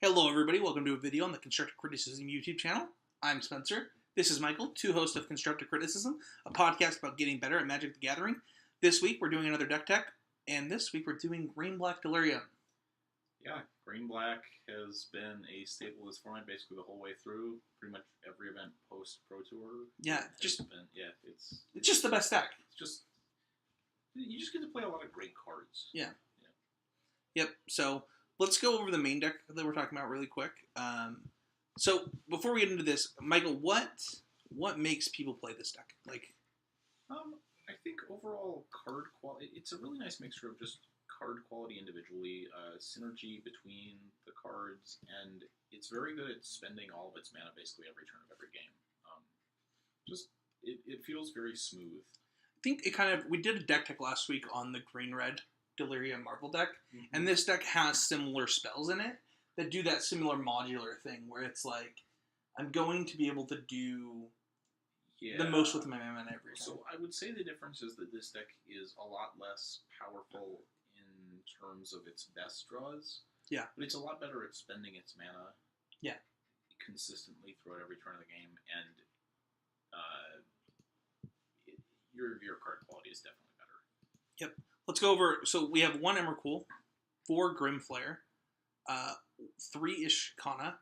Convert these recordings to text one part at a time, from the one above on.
Hello everybody, welcome to a video on the Constructive Criticism YouTube channel. I'm Spencer. This is Michael, two hosts of Constructive Criticism, a podcast about getting better at Magic the Gathering. This week we're doing another deck tech, and this week we're doing Green Black Delirium. Yeah, Green Black has been a staple of this format basically the whole way through. Pretty much every event post Pro Tour. Yeah, it's just the best deck. You just get to play a lot of great cards. Yeah. Yep, so let's go over the main deck that we're talking about really quick. So before we get into this, Michael, what makes people play this deck? I think overall card quality, it's a really nice mixture of just card quality individually, synergy between the cards, and it's very good at spending all of its mana basically every turn of every game. It feels very smooth. I think we did a deck tech last week on the green-red Delirium Marvel deck, and this deck has similar spells in it that do that similar modular thing where it's like, I'm going to be able to do the most with my mana every time. So I would say the difference is that this deck is a lot less powerful in terms of its best draws. Yeah. But it's a lot better at spending its mana consistently throughout every turn of the game, and your card quality is definitely better. Yep. Let's go over, so we have 1 Emrakul, 4 Grim Flayer, 3 Ishkanah,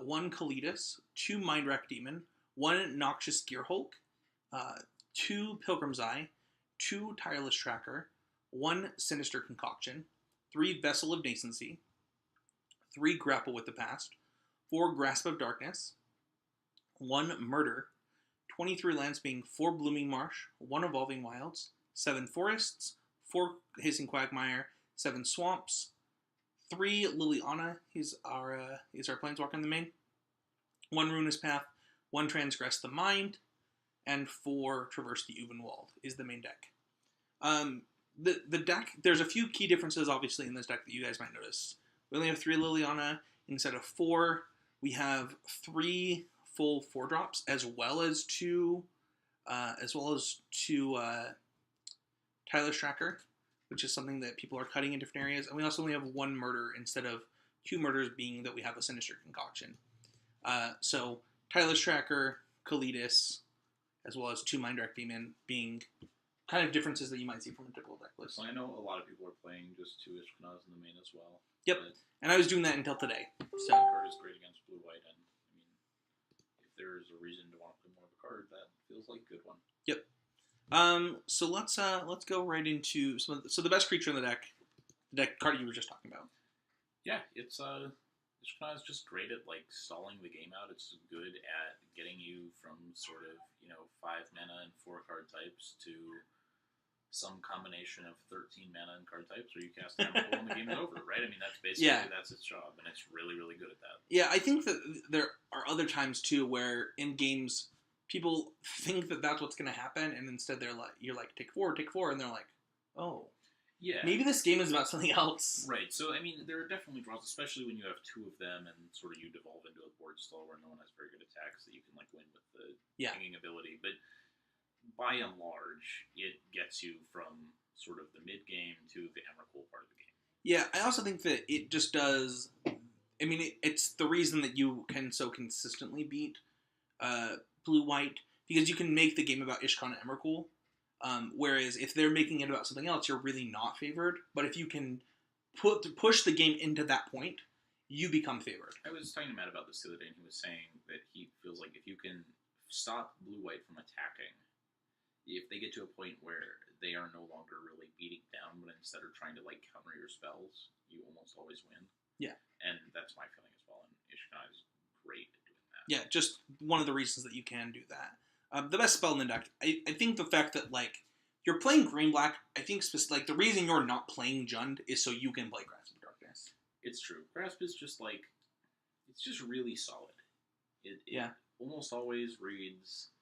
1 Kalitas, 2 Mindwrack Demon, 1 Noxious Gearhulk, 2 Pilgrim's Eye, 2 Tireless Tracker, 1 Sinister Concoction, 3 Vessel of Nascency, 3 Grapple with the Past, 4 Grasp of Darkness, 1 Murder, 23 lands being 4 Blooming Marsh, 1 Evolving Wilds, 7 Forests, 4 Hissing Quagmire, 7 Swamps, 3 Liliana, he's our Planeswalker in the main, 1 Ruinous Path, 1 Transgress the Mind, and 4 Traverse the Ulvenwald is the main deck. The deck, there's a few key differences obviously in this deck that you guys might notice. We only have 3 Liliana instead of 4. We have 3 full 4-drops as well as two Tireless Tracker, which is something that people are cutting in different areas. And we also only have 1 murder instead of 2 murders, being that we have a Sinister Concoction. So Tireless Tracker, Kalitas, as well as 2 Mindwrack Demon being kind of differences that you might see from a typical deck list. So I know a lot of people are playing just 2 Ishkanahs in the main as well. Yep, and I was doing that until today. So the card is great against blue-white, and I mean, if there's a reason to want to play more of a card, that feels like a good one. Yep. So let's go right into so the best creature in the deck card you were just talking about. Yeah, Ishkanah is just great at like stalling the game out. It's good at getting you from sort of 5 mana and 4 card types to some combination of 13 mana and card types where you cast Emrakul and the game is over, right? I mean, that's basically that's its job, and it's really, really good at that. Yeah, I think that there are other times too where in games people think that that's what's going to happen, and instead you're like, take 4, and they're like, oh, yeah, maybe this game is about something else. Right. So I mean, there are definitely draws, especially when you have 2 of them, and sort of you devolve into a board stall where no one has very good attacks that you can like win with the pinging ability, but by and large, it gets you from sort of the mid-game to the Emrakul part of the game. Yeah, I also think that it just does... I mean, it's the reason that you can so consistently beat blue-white, because you can make the game about Ishkanah and Emrakul, whereas if they're making it about something else, you're really not favored. But if you can push the game into that point, you become favored. I was talking to Matt about this the other day, and he was saying that he feels like if you can stop blue-white from attacking, if they get to a point where they are no longer really beating down, but instead are trying to like counter your spells, you almost always win. Yeah. And that's my feeling as well, and Ishkanah is great at doing that. Yeah, just one of the reasons that you can do that. The best spell in the deck, I think the fact that like you're playing green-black, I think like the reason you're not playing Jund is so you can play Grasp of Darkness. It's true. Grasp is just like, it's just really solid. It almost always reads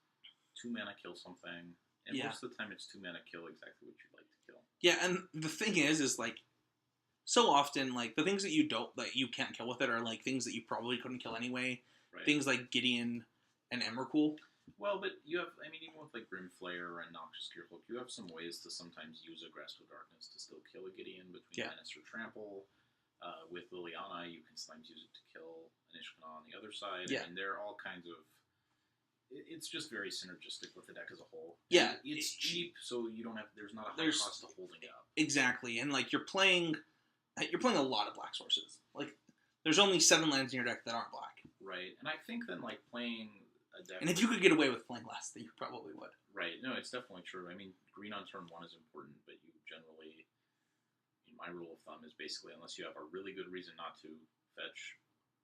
2 mana kill something. And most of the time it's 2 mana kill exactly what you'd like to kill. Yeah, and the thing is like, so often, like, the things that you can't kill with it are, like, things that you probably couldn't kill anyway. Right. Things like Gideon and Emrakul. Well, but you have, I mean, even with, like, Grim Flayer and Noxious Gearhulk, you have some ways to sometimes use a Grasp of Darkness to still kill a Gideon between Menace or Trample. With Liliana, you can sometimes use it to kill an Ishkanah on the other side. Yeah. And they're all kinds of... It's just very synergistic with the deck as a whole. Yeah. And it's cheap, so you don't have... There's not a high cost to holding it up. Exactly. And, like, you're playing a lot of black sources. Like, there's only 7 lands in your deck that aren't black. Right. And I think then, like, playing a deck... And if you could get away with playing less, then you probably would. Right. No, it's definitely true. I mean, green on turn 1 is important, but you generally... My rule of thumb is basically, unless you have a really good reason not to fetch,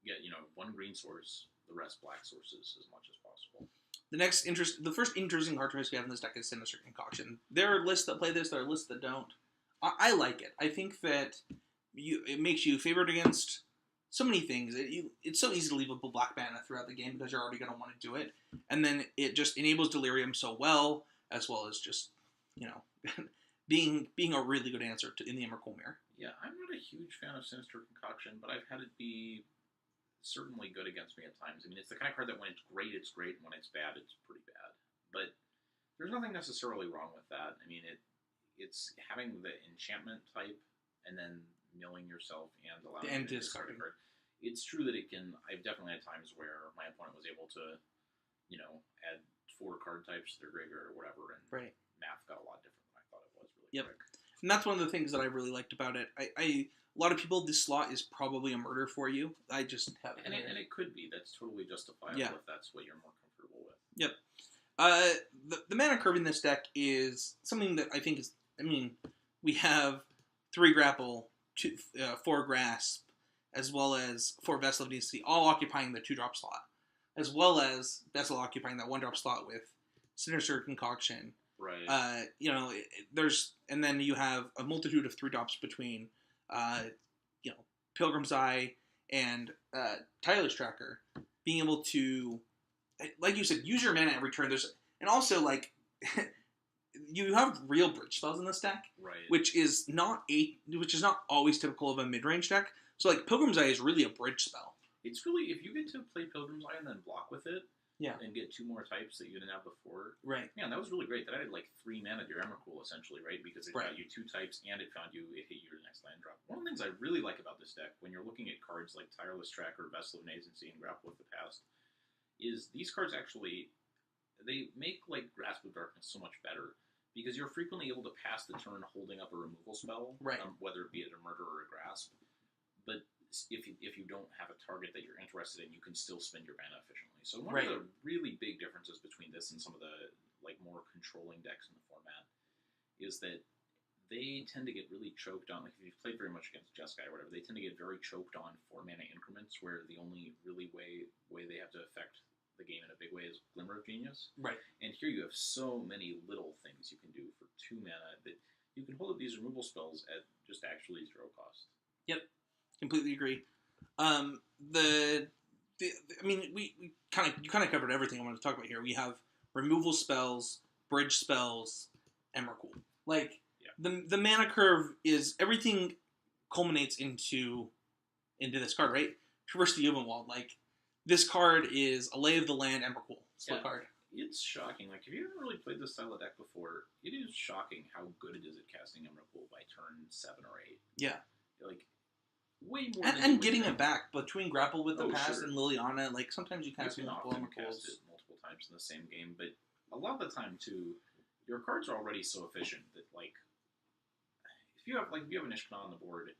get, 1 green source, the rest black sources as much as possible. The first interesting card choice we have in this deck is Sinister Concoction. There are lists that play this, there are lists that don't. I like it. I think that it makes you favored against so many things. It's so easy to leave a black mana throughout the game because you're already going to want to do it. And then it just enables Delirium so well as just, being a really good answer in the Emrakul mirror. Yeah, I'm not a huge fan of Sinister Concoction, but I've had it be certainly good against me at times. I mean, it's the kind of card that when it's great, and when it's bad, it's pretty bad. But there's nothing necessarily wrong with that. I mean, it's having the enchantment type and then milling yourself and allowing you to discard a card. It's true that it can... I've definitely had times where my opponent was able to, add 4 card types to their graveyard or whatever, and math got a lot different than I thought it was really quick. And that's one of the things that I really liked about it. A lot of people, this slot is probably a murder for you. I just haven't. And it could be. That's totally justifiable if that's what you're more comfortable with. Yep. The mana curve in this deck is something that I think is... I mean, we have 3 Grapple, 4 Grasp, as well as 4 Vessel of Nascency, all occupying the 2-drop slot, as well as Vessel occupying that 1-drop slot with Sinister Concoction. Right. And then you have a multitude of 3-drops between, Pilgrim's Eye and Tireless Tracker, being able to, like you said, use your mana every turn. And also, like, you have real bridge spells in this deck, right? Which is not always typical of a mid-range deck. So, like, Pilgrim's Eye is really a bridge spell. It's really, if you get to play Pilgrim's Eye and then block with it, and get 2 more types that you didn't have before. Right. Man, that was really great. That added like 3 mana to your Emrakul, essentially, right? Because it got you 2 types and it hit your next land drop. One of the things I really like about this deck, when you're looking at cards like Tireless Tracker, Vessel of Nascency, and Grapple with the Past, is these cards actually, they make like Grasp of Darkness so much better. Because you're frequently able to pass the turn holding up a removal spell, whether it be a murder or a grasp. But if you don't have a target that you're interested in, you can still spend your mana efficiently. So one of the really big differences between this and some of the like more controlling decks in the format is that they tend to get really choked on. Like if you've played very much against Jeskai or whatever, they tend to get very choked on 4 mana increments, where the only really way they have to affect the game in a big way is Glimmer of Genius. Right. And here you have so many little things you can do for 2 mana that you can hold up these removal spells at just actually 0 cost. Yep. Completely agree. You kind of covered everything I wanted to talk about here. We have removal spells, bridge spells, Emrakul. Like the mana curve is everything culminates into this card, right? Traverse the Ulvenwald. Like this card is a Lay of the Land Emrakul card. It's shocking. Like if you haven't really played this style of deck before, it is shocking how good it is at casting Emrakul by turn 7 or 8. Yeah. Like way more and getting it back between Grapple with the Past and Liliana. Like sometimes you cast multiple Emrakuls. Cast it multiple times in the same game, but a lot of the time too, your cards are already so efficient that like if you have an Ishkanah on the board,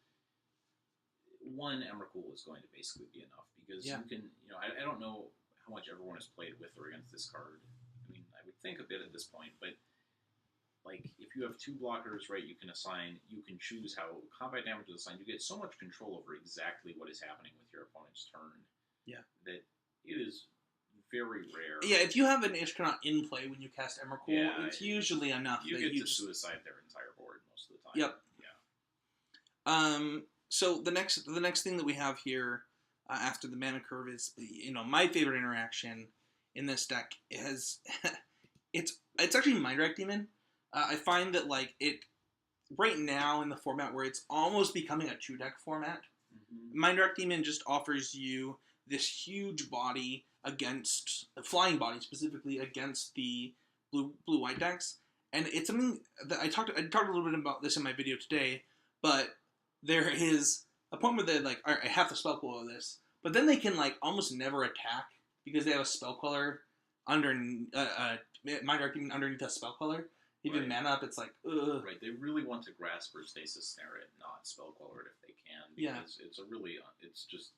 1 Emrakul is going to basically be enough, because you can, I don't know how much everyone has played with or against this card. I mean, I would think a bit at this point, but like if you have 2 blockers, right, you can choose how combat damage is assigned. You get so much control over exactly what is happening with your opponent's turn. Yeah. That it is very rare. Yeah, if you have an Ishkanah in play when you cast Emrakul, it's usually enough. You get to suicide their entire board most of the time. Yep. Yeah. So the next thing that we have here after the mana curve is, my favorite interaction in this deck is it's actually Mindwrack Demon. I find that like it right now in the format where it's almost becoming a 2-deck format, Mindwrack Demon just offers you this huge body against flying body specifically against the blue-white decks, and it's something that I talked a little bit about this in my video today, but there is a point where they're like, all right, I have to spell queller this, but then they can like almost never attack because they have a spell queller underneath Mindwrack Demon underneath a spell queller. Even mana up, it's like, ugh. Right, they really want to grasp or stasis snare it, not spell queller it if they can. Because it's a really, it's just,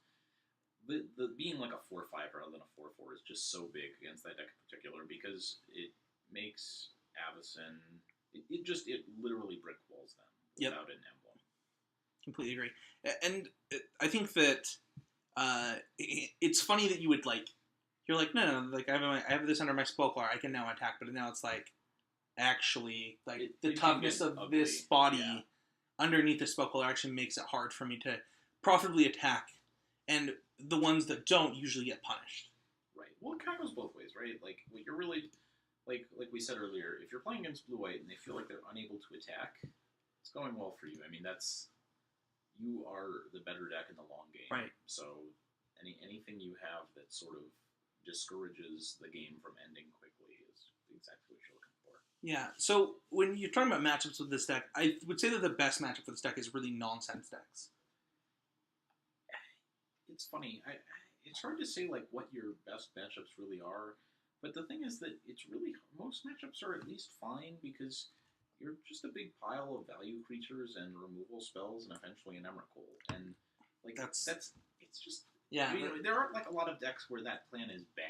the being like a 4/5 rather than a 4/4 is just so big against that deck in particular because it makes Avacyn, it literally brick walls them without an emblem. Completely agree. And I think that it's funny that you would like, you're like, no, like I have this under my spell queller, I can now attack, but now it's like, actually, like the toughness of ugly. This body underneath the spell queller actually makes it hard for me to profitably attack, and the ones that don't usually get punished. Right. Well, it kind of goes both ways, right? Like, what you're really, like we said earlier, if you're playing against blue-white and they feel like they're unable to attack, it's going well for you. I mean, you are the better deck in the long game. Right. So, anything you have that sort of discourages the game from ending quickly is exactly what you're looking for. Yeah, so when you're talking about matchups with this deck, I would say that the best matchup for this deck is really nonsense decks. It's funny. It's hard to say like what your best matchups really are, but the thing is that it's really most matchups are at least fine because you're just a big pile of value creatures and removal spells and eventually an Emrakul, and like that's it's just. Yeah, there aren't like a lot of decks where that plan is bad.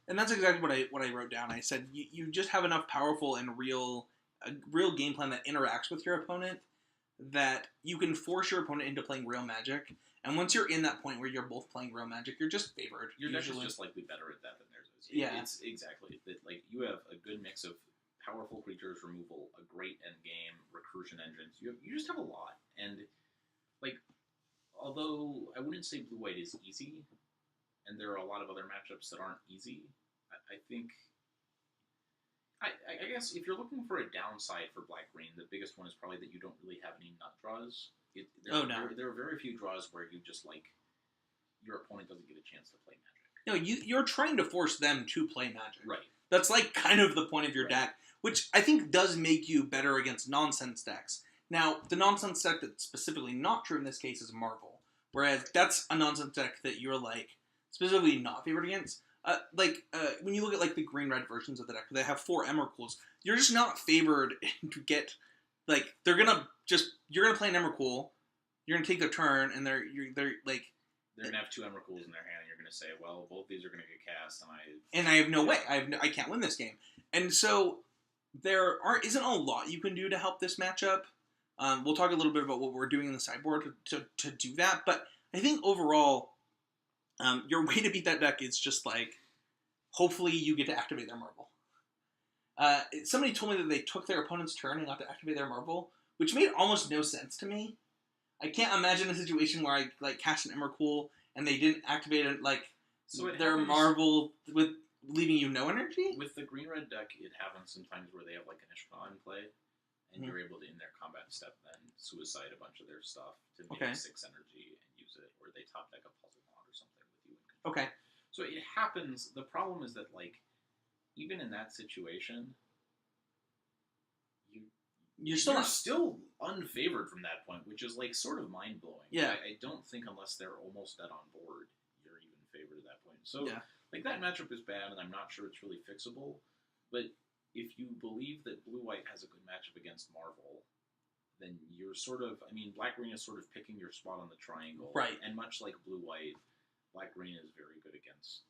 And that's exactly what I wrote down. I said you just have enough powerful and real game plan that interacts with your opponent that you can force your opponent into playing real Magic. And once you're in that point where you're both playing real Magic, you're just favored. Your deck is just likely better at that than theirs is. It's exactly that. Like you have a good mix of powerful creatures removal, a great end game, recursion engines. You just have a lot, and like. Although I wouldn't say blue-white is easy, and there are a lot of other matchups that aren't easy, I think... I guess if you're looking for a downside for black-green, the biggest one is probably that you don't really have any nut draws. There are very few draws where you just, like, your opponent doesn't get a chance to play Magic. No, you're trying to force them to play Magic. Right. That's, like, kind of the point of your deck, which I think does make you better against nonsense decks. Now, the nonsense deck that's specifically not true in this case is Marvel, whereas that's a nonsense deck that you're, like, specifically not favored against. When you look at, like, the green-red versions of the deck, where they have 4 Emrakuls, you're just not favored to get, like, you're gonna play an Emrakul, you're gonna take their turn, and they're gonna have 2 Emrakuls in their hand, and you're gonna say, well, both these are gonna get cast, and I have no way. I can't win this game. And so, there isn't a lot you can do to help this matchup. We'll talk a little bit about what we're doing in the sideboard to do that, but I think overall, your way to beat that deck is just like, hopefully you get to activate their Marvel. Somebody told me that they took their opponent's turn and got to activate their Marvel, which made almost no sense to me. I can't imagine a situation where I like cast an Emrakul and they didn't activate it, like their Marvel with leaving you no energy. With the green-red deck, it happens sometimes where they have like an Ishkanah in play. And you're able to, in their combat step, then suicide a bunch of their stuff to make 6 energy and use it, or they top deck a puzzle mod or something with you in control. Okay. So it happens. The problem is that, like, even in that situation, you're still unfavored from that point, which is, like, sort of mind-blowing. Yeah. I don't think unless they're almost dead on board, you're even favored at that point. So, like, that matchup is bad, and I'm not sure it's really fixable, but... If you believe that blue-white has a good matchup against Marvel, then you're sort of... I mean, black-green is sort of picking your spot on the triangle. Right. And much like blue-white, black-green is very good against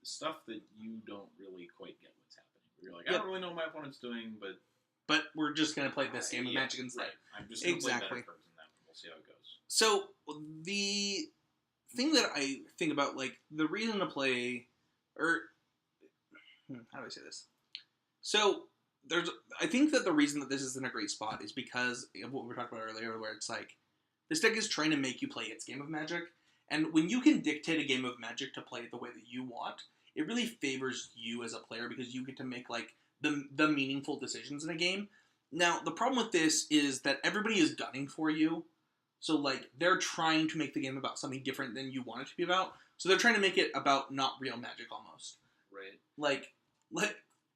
stuff that you don't really quite get what's happening. You're like, I don't really know what my opponent's doing, but we're just going to play this game of Magic instead. Right. I'm just going to play better cards than that, and we'll see how it goes. So, the thing that I think about, like, the reason to play... how do I say this? So, I think that the reason that this is in a great spot is because of what we were talking about earlier, where it's like, this deck is trying to make you play its game of Magic, and when you can dictate a game of Magic to play it the way that you want, it really favors you as a player, because you get to make, like, the meaningful decisions in a game. Now, the problem with this is that everybody is gunning for you, so, like, they're trying to make the game about something different than you want it to be about, so they're trying to make it about not real Magic, almost. Right.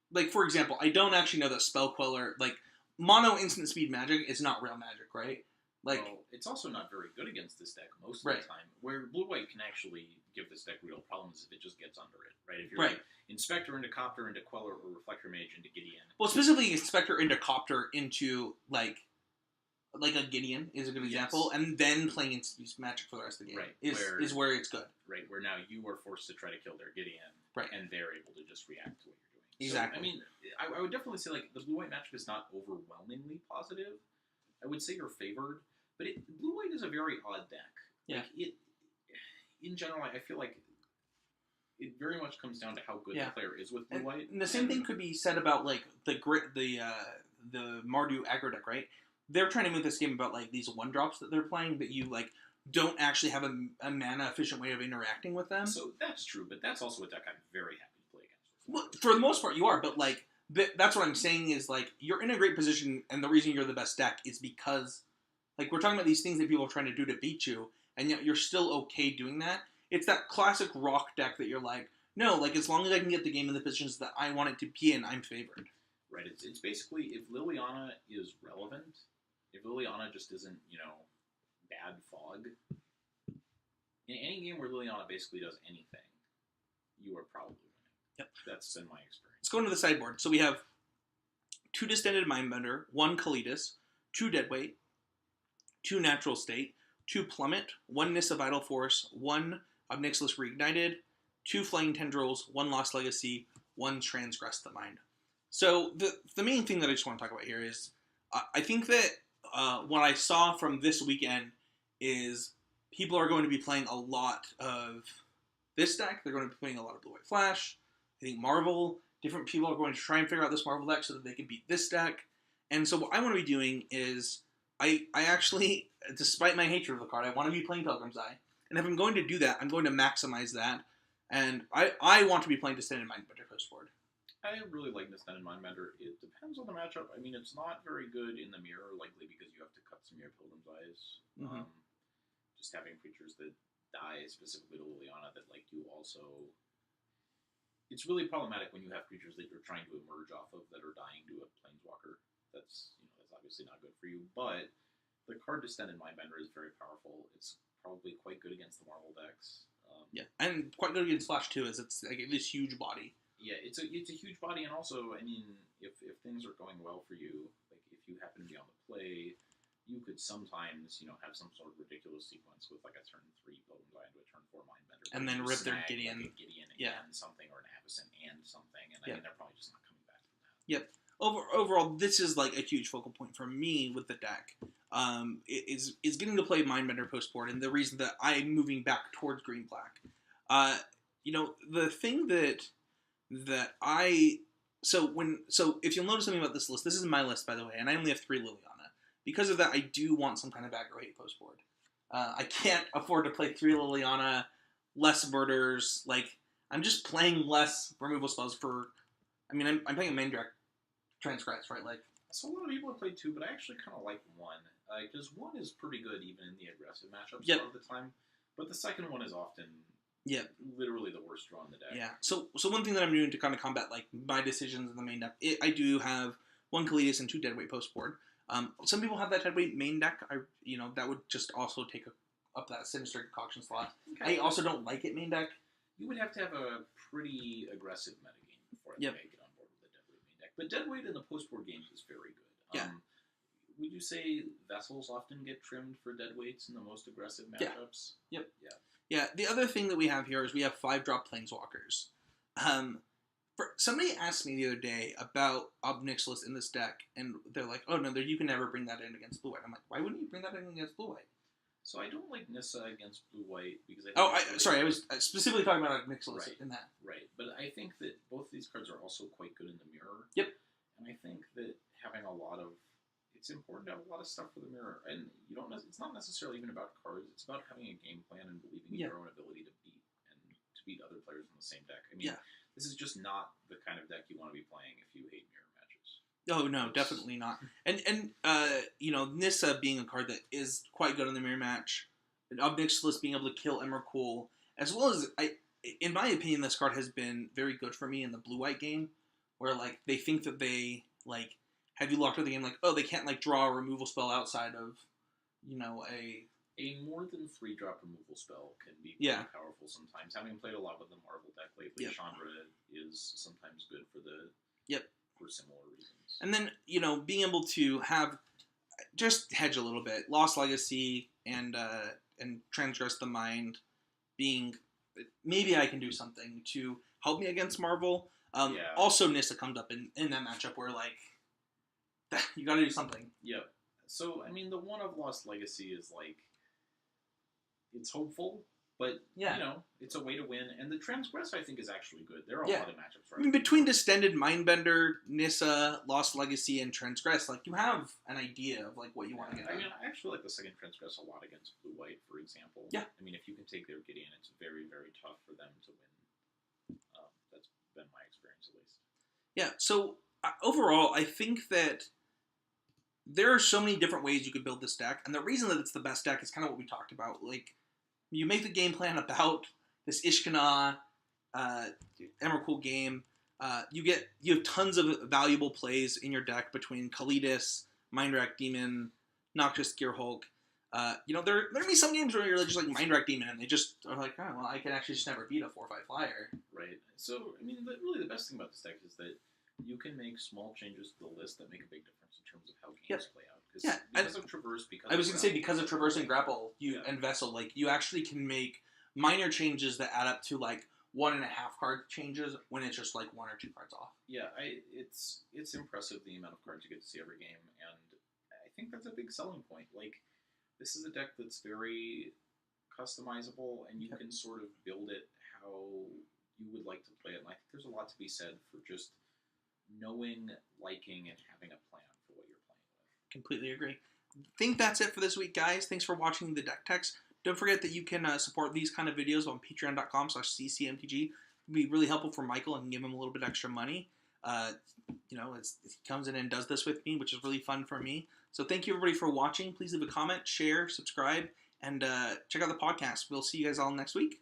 Like, for example, I don't actually know that Spell Queller, like, mono instant speed Magic is not real Magic, right? Like, well, it's also not very good against this deck most of Right. the time. Where blue-white can actually give this deck real problems if it just gets under it, right? If you're Right. like Inspector into Copter into Queller or Reflector Mage into Gideon. well, specifically Inspector into Copter into, like a Gideon is a good example, and then playing use Magic for the rest of the game Right, is where it's good. Right, where now you are forced to try to kill their Gideon, Right. and they're able to just react to what you're doing. Exactly. So, I mean, I would definitely say, like, the blue-white matchup is not overwhelmingly positive. I would say you're favored, but blue-white is a very odd deck. Yeah. Like, in general, I feel like it very much comes down to how good the player is with blue-white. And the same thing could be said about, like, the Mardu aggro deck, right? They're trying to move this game about, like, these 1-drops that they're playing that you, like, don't actually have a mana-efficient way of interacting with them. So that's true, but that's also a deck I'm very happy to play against. Well, for the most part, you are, but, like, that's what I'm saying is, like, you're in a great position, and the reason you're the best deck is because, like, we're talking about these things that people are trying to do to beat you, and yet you're still okay doing that. It's that classic rock deck that you're like, no, like, as long as I can get the game in the positions that I want it to be in, I'm favored. Right, it's basically, if Liliana is relevant, if Liliana just isn't, bad fog, in any game where Liliana basically does anything, you are probably winning. Yep. That's been my experience. Let's go into the sideboard. So we have 2 Distended Mindbender, 1 Kalitas, 2 Deadweight, 2 Natural State, 2 Plummet, 1 Nissa Vital Force, 1 Ob Nixilis Reignited, 2 Flaying Tendrils, 1 Lost Legacy, 1 Transgress the Mind. So the main thing that I just want to talk about here is I think that what I saw from this weekend is people are going to be playing a lot of this deck. They're going to be playing a lot of Blue-White Flash. I think Marvel. Different people are going to try and figure out this Marvel deck so that they can beat this deck. And so what I want to be doing is I actually, despite my hatred of the card, I want to be playing Pilgrim's Eye. And if I'm going to do that, I'm going to maximize that. And I want to be playing Distended Mindbender post board. I really like Distended Mindbender. It depends on the matchup. I mean, it's not very good in the mirror, likely because you have to cut some of your Pilgrim's Eyes. Mm-hmm. Just having creatures that die, specifically to Liliana, that like you also... It's really problematic when you have creatures that you're trying to emerge off of that are dying to a Planeswalker. That's obviously not good for you, but the card Distended Mindbender is very powerful. It's probably quite good against the Marvel decks. And quite good against Flash too, as it's like this huge body. Yeah, it's a huge body, and also, I mean, if things are going well for you, like if you happen to be on the play, you could sometimes, have some sort of ridiculous sequence with like a turn 3 Pilgrim's Eye into a turn 4 Mindbender, and then rip their snag, Gideon, like a Gideon and something, or an Avacyn and something, and I mean, they're probably just not coming back from that. Yep. Overall, this is like a huge focal point for me with the deck. Is getting to play Mindbender post board, and the reason that I'm moving back towards green black. The thing that I so if you'll notice something about this list, this is my list by the way, and I only have 3 Liliana. Because of that, I do want some kind of aggro hate post board. I can't afford to play 3 Liliana, less murders. Like I'm just playing less removal spells for. I mean, I'm playing a Mindwrack Transgress, right? Like. So a lot of people have played 2, but I actually kind of like 1. Because 1 is pretty good even in the aggressive matchups a lot of the time. But the second one is often literally the worst draw in the deck. Yeah. So one thing that I'm doing to kind of combat like my decisions in the main deck, I do have 1 Kalitas and 2 Deadweight post board. Some people have that Deadweight main deck. That would just also take up that Sinister Concoction slot. Okay. I also don't like it main deck. You would have to have a pretty aggressive metagame before I think I get on board with the Deadweight main deck. But Deadweight in the post board games is very good. Would you say Vessels often get trimmed for Deadweights in the most aggressive matchups? Yeah. Yep. Yeah. The other thing that we have here is we have 5-drop Planeswalkers. Somebody asked me the other day about Ob Nixilis in this deck, and they're like, "Oh no, you can never bring that in against blue white." I'm like, "Why wouldn't you bring that in against blue white?" So I don't like Nissa against blue white because I was specifically talking about Ob Nixilis in that. Right, but I think that both these cards are also quite good in the mirror. Yep. And I think that it's important to have a lot of stuff for the mirror, and it's not necessarily even about cards. It's about having a game plan and believing in your own ability to beat other players in the same deck. I mean, this is just not the kind of deck you want to be playing if you hate mirror matches. Oh no, definitely not. And Nissa being a card that is quite good in the mirror match, and Ob Nixilis being able to kill Emrakul, as well as in my opinion, this card has been very good for me in the blue-white game, where like they think that they like have you locked out the game, like they can't like draw a removal spell outside of A more than 3-drop removal spell can be Yeah. pretty powerful sometimes. Having played a lot with the Marvel deck lately, Yep. Chandra is sometimes good for for similar reasons. And then, being able to have just hedge a little bit. Lost Legacy and Transgress the Mind being maybe I can do something to help me against Marvel. Also, Nissa comes up in that matchup where like you got to do something. Yep. So I mean, the one of Lost Legacy is like it's hopeful, but it's a way to win. And the Transgress I think is actually good. There are a lot of matchups. Right? I mean, between Distended Mindbender, Nissa, Lost Legacy, and Transgress, like you have an idea of like what you want to get. I mean, I actually like the second Transgress a lot against Blue White, for example. Yeah. I mean, if you can take their Gideon, it's very, very tough for them to win. That's been my experience at least. Yeah. So overall, I think that there are so many different ways you could build this deck, and the reason that it's the best deck is kind of what we talked about. Like, you make the game plan about this Ishkanah, Emrakul game. You have tons of valuable plays in your deck between Kalitas, Mindwrack Demon, Noxious Gearhulk. There be some games where you're just like Mindwrack Demon, and they just are like, oh, well, I can actually just never beat a 4/5 flyer. Right. So, I mean, really the best thing about this deck is that you can make small changes to the list that make a big difference in terms of how games play out. Because of Traverse, because of Traverse and Grapple, and Vessel, like you actually can make minor changes that add up to like 1.5 card changes when it's just like 1 or 2 cards off. Yeah, it's impressive the amount of cards you get to see every game, and I think that's a big selling point. Like, this is a deck that's very customizable, and you can sort of build it how you would like to play it. And I think there's a lot to be said for just knowing, liking, and having a plan for what you're playing with. Completely agree. I think that's it for this week, guys. Thanks for watching the Deck Techs. Don't forget that you can support these kind of videos on patreon.com/ccmtg. It would be really helpful for Michael and give him a little bit extra money. He comes in and does this with me, which is really fun for me. So thank you, everybody, for watching. Please leave a comment, share, subscribe, and check out the podcast. We'll see you guys all next week.